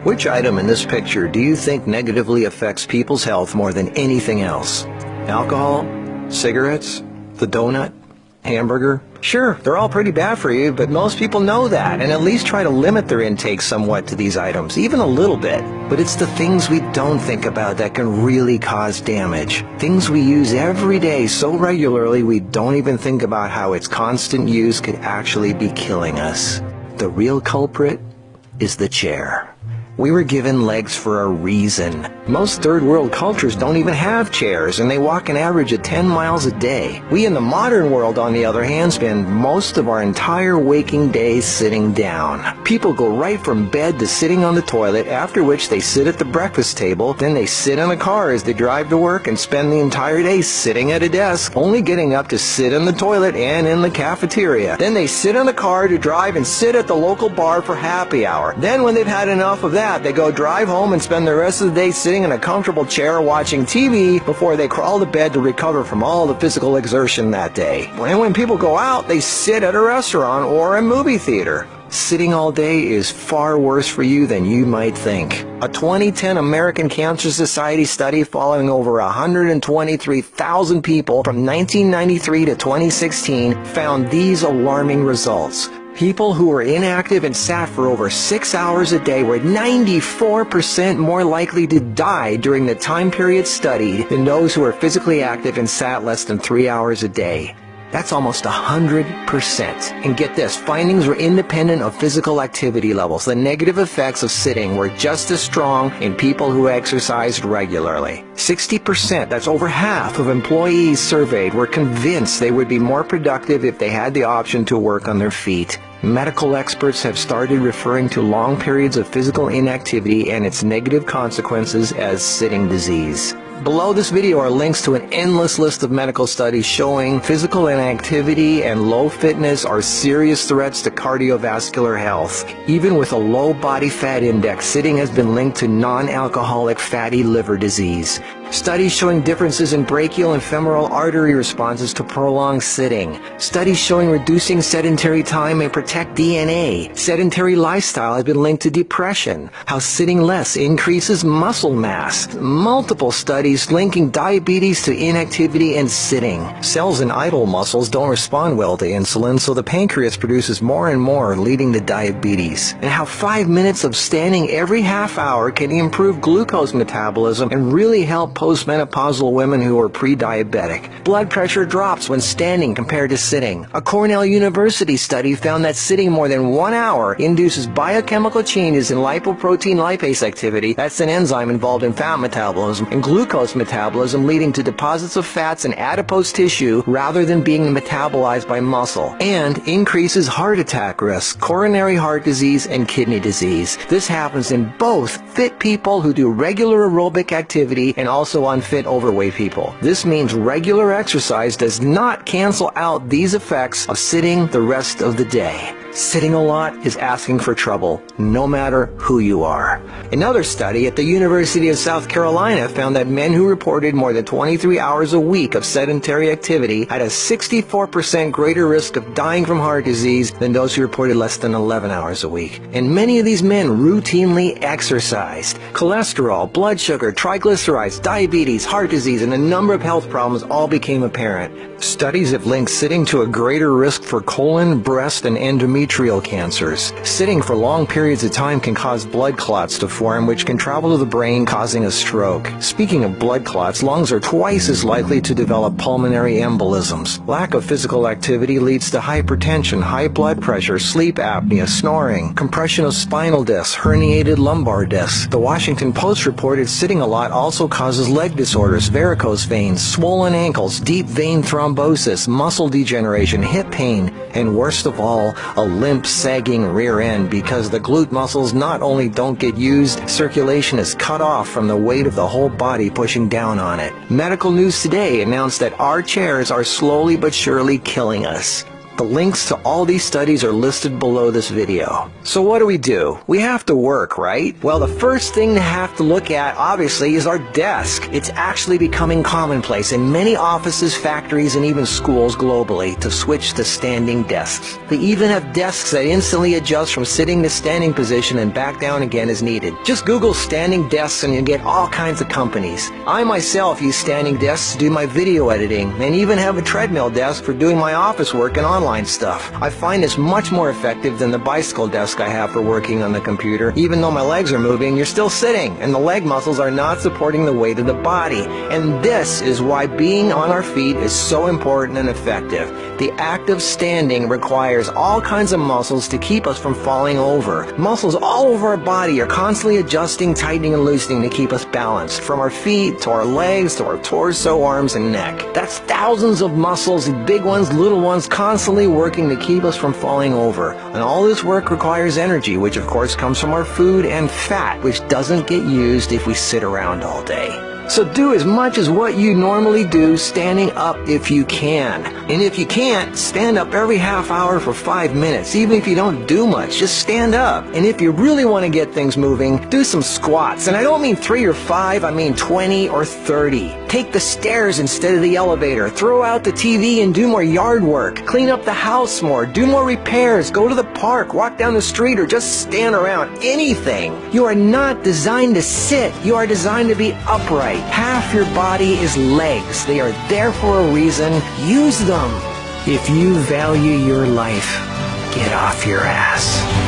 Which item in this picture do you think negatively affects people's health more than anything else? Alcohol? Cigarettes? The donut? Hamburger? Sure, they're all pretty bad for you, but most people know that and at least try to limit their intake somewhat to these items, even a little bit. But it's the things we don't think about that can really cause damage. Things we use every day so regularly we don't even think about how its constant use could actually be killing us. The real culprit is the chair. We were given legs for a reason. Most third world cultures don't even have chairs, and they walk an average of 10 miles a day. We in the modern world, on the other hand, spend most of our entire waking days sitting down. People go right from bed to sitting on the toilet, after which they sit at the breakfast table, then they sit in a car as they drive to work and spend the entire day sitting at a desk, only getting up to sit in the toilet and in the cafeteria. Then they sit in the car to drive and sit at the local bar for happy hour. Then when they've had enough of that, they go drive home and spend the rest of the day sitting in a comfortable chair watching TV before they crawl to bed to recover from all the physical exertion that day. And when people go out, they sit at a restaurant or a movie theater. Sitting all day is far worse for you than you might think. A 2010 American Cancer Society study following over 123,000 people from 1993 to 2016 found these alarming results. People who were inactive and sat for over 6 hours a day were 94% more likely to die during the time period studied than those who were physically active and sat less than 3 hours a day. That's almost 100%. And get this, findings were independent of physical activity levels. The negative effects of sitting were just as strong in people who exercised regularly. 60%, that's over half of employees surveyed, were convinced they would be more productive if they had the option to work on their feet. Medical experts have started referring to long periods of physical inactivity and its negative consequences as sitting disease. Below this video are links to an endless list of medical studies showing physical inactivity and low fitness are serious threats to cardiovascular health. Even with a low body fat index, sitting has been linked to non-alcoholic fatty liver disease. Studies showing differences in brachial and femoral artery responses to prolonged sitting. Studies showing reducing sedentary time may protect DNA. Sedentary lifestyle has been linked to depression. How sitting less increases muscle mass. Multiple studies linking diabetes to inactivity and sitting. Cells in idle muscles don't respond well to insulin, so the pancreas produces more and more, leading to diabetes. And how 5 minutes of standing every half hour can improve glucose metabolism and really help postmenopausal women who are pre-diabetic. Blood pressure drops when standing compared to sitting. A Cornell University study found that sitting more than 1 hour induces biochemical changes in lipoprotein lipase activity, that's an enzyme involved in fat metabolism, and glucose metabolism, leading to deposits of fats in adipose tissue rather than being metabolized by muscle, and increases heart attack risk, coronary heart disease, and kidney disease. This happens in both fit people who do regular aerobic activity and also unfit overweight people. This means regular exercise does not cancel out these effects of sitting the rest of the day. Sitting a lot is asking for trouble, no matter who you are. Another study at the University of South Carolina found that men who reported more than 23 hours a week of sedentary activity had a 64% greater risk of dying from heart disease than those who reported less than 11 hours a week. And many of these men routinely exercised. Cholesterol, blood sugar, triglycerides, diabetes, heart disease, and a number of health problems all became apparent. Studies have linked sitting to a greater risk for colon, breast, and endometrial cancers. Sitting for long periods of time can cause blood clots to form, which can travel to the brain, causing a stroke. Speaking of blood clots, lungs are twice as likely to develop pulmonary embolisms. Lack of physical activity leads to hypertension, high blood pressure, sleep apnea, snoring, compression of spinal discs, herniated lumbar discs. The Washington Post reported sitting a lot also causes leg disorders, varicose veins, swollen ankles, deep vein thrombosis, muscle degeneration, hip pain, and worst of all, a limp, sagging rear end because the glute muscles not only don't get used, circulation is cut off from the weight of the whole body pushing down on it. Medical News Today announced that our chairs are slowly but surely killing us. The links to all these studies are listed below this video. So what do? We have to work, right? Well, the first thing to have to look at, obviously, is our desk. It's actually becoming commonplace in many offices, factories, and even schools globally to switch to standing desks. They even have desks that instantly adjust from sitting to standing position and back down again as needed. Just Google standing desks and you get all kinds of companies. I myself use standing desks to do my video editing and even have a treadmill desk for doing my office work and online stuff. I find this much more effective than the bicycle desk I have for working on the computer. Even though my legs are moving, you're still sitting, and the leg muscles are not supporting the weight of the body. And this is why being on our feet is so important and effective. The act of standing requires all kinds of muscles to keep us from falling over. Muscles all over our body are constantly adjusting, tightening, and loosening to keep us balanced, from our feet to our legs to our torso, arms, and neck. That's thousands of muscles, big ones, little ones, constantly working to keep us from falling over. And all this work requires energy, which of course comes from our food, and fat, which doesn't get used if we sit around all day. So do as much as what you normally do standing up if you can. And if you can't, stand up every half hour for 5 minutes. Even if you don't do much, just stand up. And if you really want to get things moving, do some squats. And I don't mean 3 or 5, I mean 20 or 30. Take the stairs instead of the elevator. Throw out the TV and do more yard work. Clean up the house more. Do more repairs. Go to the park. Walk down the street or just stand around. Anything. You are not designed to sit. You are designed to be upright. Half your body is legs. They are there for a reason. Use them. If you value your life, get off your ass.